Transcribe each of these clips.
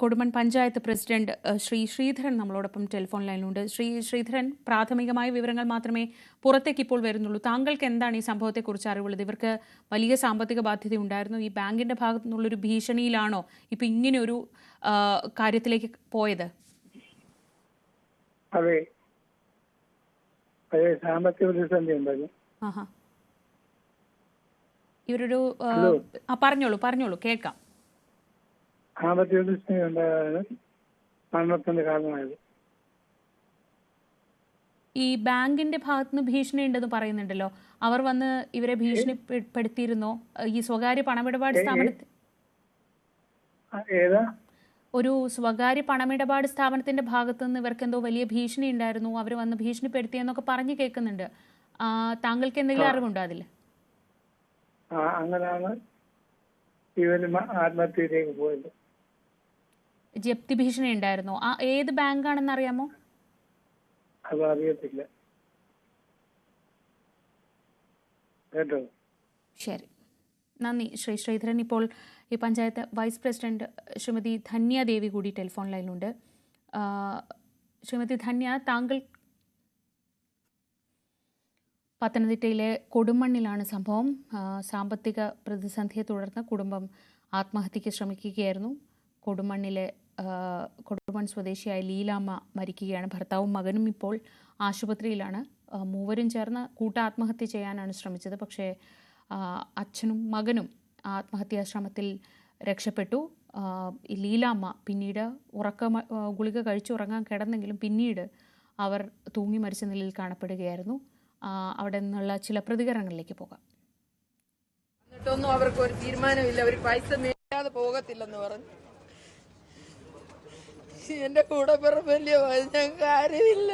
Kodumon panchayat president Shri Sreedharan നമ്മളോടൊപ്പം telephone ലൈനിലുണ്ട്. Sreedharan, പ്രാഥമികമായ വിവരങ്ങൾ മാത്രമേ പുറത്തേക്ക് ഇപ്പോൾ വരുന്നുള്ളൂ. താങ്കൾക്ക് എന്താണ് ഈ സംഭവത്തെക്കുറിച്ച് അറിവുള്ളത്? ഇവർക്ക് വലിയ സാമ്പത്തിക ബാധ്യത ഉണ്ടായിരുന്നു. ഈ ബാങ്കിന്റെ ഭാഗത്തു നിന്നുള്ളൊരു ഭീഷണിയിലാണോ ഇപ്പൊ ഇങ്ങനെ ഒരു കാര്യത്തിലേക്ക് പോയത്? അതെ, സാമ്പത്തിക പ്രതിസന്ധി ഉണ്ടായിരുന്നു. ഇവരൊരു പറഞ്ഞോളൂ കേൾക്കാം. സാമ്പത്തിക പ്രതിസന്ധി ഉണ്ടായതാണ് മരണത്തിന് കാരണമായത്. ഈ ബാങ്കിന്റെ ഭാഗത്തുനിന്ന് ഭീഷണി ഉണ്ടെന്ന് പറയുന്നുണ്ടല്ലോ, അവർ വന്ന് ഇവരെ ഭീഷണിപ്പെടുത്തിയിരുന്നോ? ഈ സ്വകാര്യ പണമിടപാട് സ്ഥാപനത്തിൽ ഒരു സ്വകാര്യ പണമിടപാട് സ്ഥാപനത്തിന്റെ ഭാഗത്തു നിന്ന് ഇവർക്ക് എന്തോ വലിയ ഭീഷണി ഉണ്ടായിരുന്നു, അവർ വന്ന് ഭീഷണിപ്പെടുത്തിയെന്നൊക്കെ പറഞ്ഞു കേൾക്കുന്നുണ്ട്. താങ്കൾക്ക് എന്തെങ്കിലും അറിവുണ്ടോ അതിൽ? അങ്ങനെയാണ് ഇവര് ആത്മഹത്യയിലേക്ക് പോയത്. ജപ്തി ഭീഷണി ഉണ്ടായിരുന്നോ? ഏത് ബാങ്കാണെന്ന് അറിയാമോ? അത് അറിയത്തില്ല കേട്ടോ. ശരി, നന്ദി ശ്രീധരൻ. ഇപ്പോൾ ഈ പഞ്ചായത്ത് വൈസ് പ്രസിഡന്റ് ശ്രീമതി ധന്യ ദേവി കൂടി ടെലിഫോൺ ലൈനിലുണ്ട്. ശ്രീമതി ധന്യ, താങ്കൾ പത്തനംതിട്ടയിലെ കൊടുമണ്ണിലാണ് സംഭവം. സാമ്പത്തിക പ്രതിസന്ധിയെ തുടർന്ന് കുടുംബം ആത്മഹത്യയ്ക്ക് ശ്രമിക്കുകയായിരുന്നു. കൊടുമൺ സ്വദേശിയായ ലീലാമ്മ മരിക്കുകയാണ്. ഭർത്താവും മകനും ഇപ്പോൾ ആശുപത്രിയിലാണ്. മൂവരും ചേർന്ന് ആത്മഹത്യ ചെയ്യാനാണ് ശ്രമിച്ചത്. പക്ഷേ അച്ഛനും മകനും ആത്മഹത്യാശ്രമത്തിൽ രക്ഷപ്പെട്ടു. ലീലാമ്മ പിന്നീട് ഗുളിക കഴിച്ചുറങ്ങാൻ കിടന്നെങ്കിലും പിന്നീട് അവർ തൂങ്ങി മരിച്ച നിലയിൽ കാണപ്പെടുകയായിരുന്നു. അവിടെ നിന്നുള്ള ചില പ്രതികരണങ്ങളിലേക്ക് പോകാം. എന്നിട്ടൊന്നും അവർക്ക് ഒരു തീരുമാനമില്ല. അവർ പൈസ നേടാതെ പോകത്തില്ലെന്ന് പറഞ്ഞു. എന്റെ കൂടെ പിറപ്പല്ലേ, ഞങ്ങൾക്ക് ആരുമില്ല.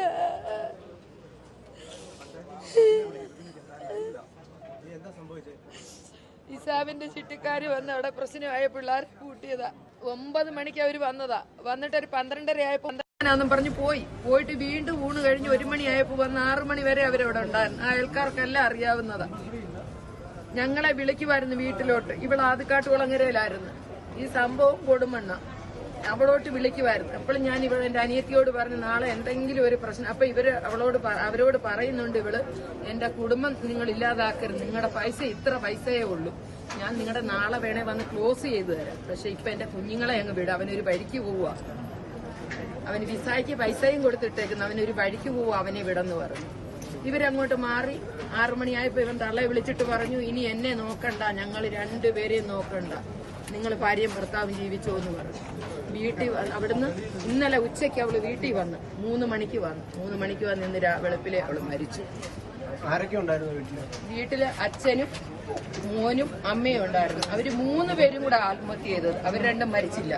ഇസാബിന്റെ ചിട്ടിക്കാര് വന്ന് അവിടെ പ്രശ്നമായ പിള്ളേരെ കൂട്ടിയതാ. 9 മണിക്ക് അവര് വന്നതാ. വന്നിട്ട് ഒരു 12:30 ആയപ്പോ ന്നും പറഞ്ഞു പോയിട്ട് വീണ്ടും ഊണ് കഴിഞ്ഞ് 1 മണിയായപ്പോ വന്ന് 6 മണി വരെ അവരവിടെ ഉണ്ടായിരുന്നു. അയൽക്കാർക്കെല്ലാം അറിയാവുന്നതാ. ഞങ്ങളെ വിളിക്കുമായിരുന്നു വീട്ടിലോട്ട്. ഇവിടെ ആദ്യക്കാട്ടുകുളങ്ങരയിലായിരുന്നു ഈ സംഭവം. കൊടുമണ്ണ അവളോട്ട് വിളിക്കുമായിരുന്നു. അപ്പോൾ ഞാൻ ഇവിടെ എന്റെ അനിയത്തിയോട് പറഞ്ഞു, നാളെ എന്തെങ്കിലും ഒരു പ്രശ്നം. അപ്പൊ അവരോട് പറയുന്നുണ്ട്, ഇവള് എന്റെ കുടുംബം നിങ്ങൾ ഇല്ലാതാക്കരുത്, നിങ്ങളുടെ പൈസ ഇത്ര പൈസയേ ഉള്ളൂ, ഞാൻ നിങ്ങളുടെ നാളെ വേണേ വന്ന് ക്ലോസ് ചെയ്തു തരാം. പക്ഷെ ഇപ്പൊ എന്റെ കുഞ്ഞുങ്ങളെ അങ്ങ് വിടും, അവനൊരു വഴിക്ക് പോവുക, അവന് വിസായ്ക്ക് പൈസയും കൊടുത്തിട്ടേക്കുന്നു, അവനൊരു വഴിക്ക് പോവുക, അവനെ വിടെന്ന് പറഞ്ഞു. ഇവരങ്ങോട്ട് മാറി. 6 മണിയായപ്പോ ഇവൻ തള്ളയെ വിളിച്ചിട്ട് പറഞ്ഞു, ഇനി എന്നെ നോക്കണ്ട, ഞങ്ങൾ 2 പേരെയും നോക്കണ്ട, നിങ്ങൾ ഭാര്യയും ഭർത്താവും ജീവിച്ചോ എന്ന് പറഞ്ഞു. വീട്ടിൽ അവിടുന്ന് ഇന്നലെ ഉച്ചയ്ക്ക് അവള് വീട്ടിൽ വന്ന് 3 മണിക്ക് വന്നു. 3 മണിക്ക് വന്ന് ഇന്ന് വെളുപ്പിലെ അവള് മരിച്ചു. വീട്ടില് അച്ഛനും മോനും അമ്മയും ഉണ്ടായിരുന്നു. അവര് 3 പേരും കൂടെ ആത്മഹത്യ ചെയ്തത്. അവർ 2 മരിച്ചില്ല.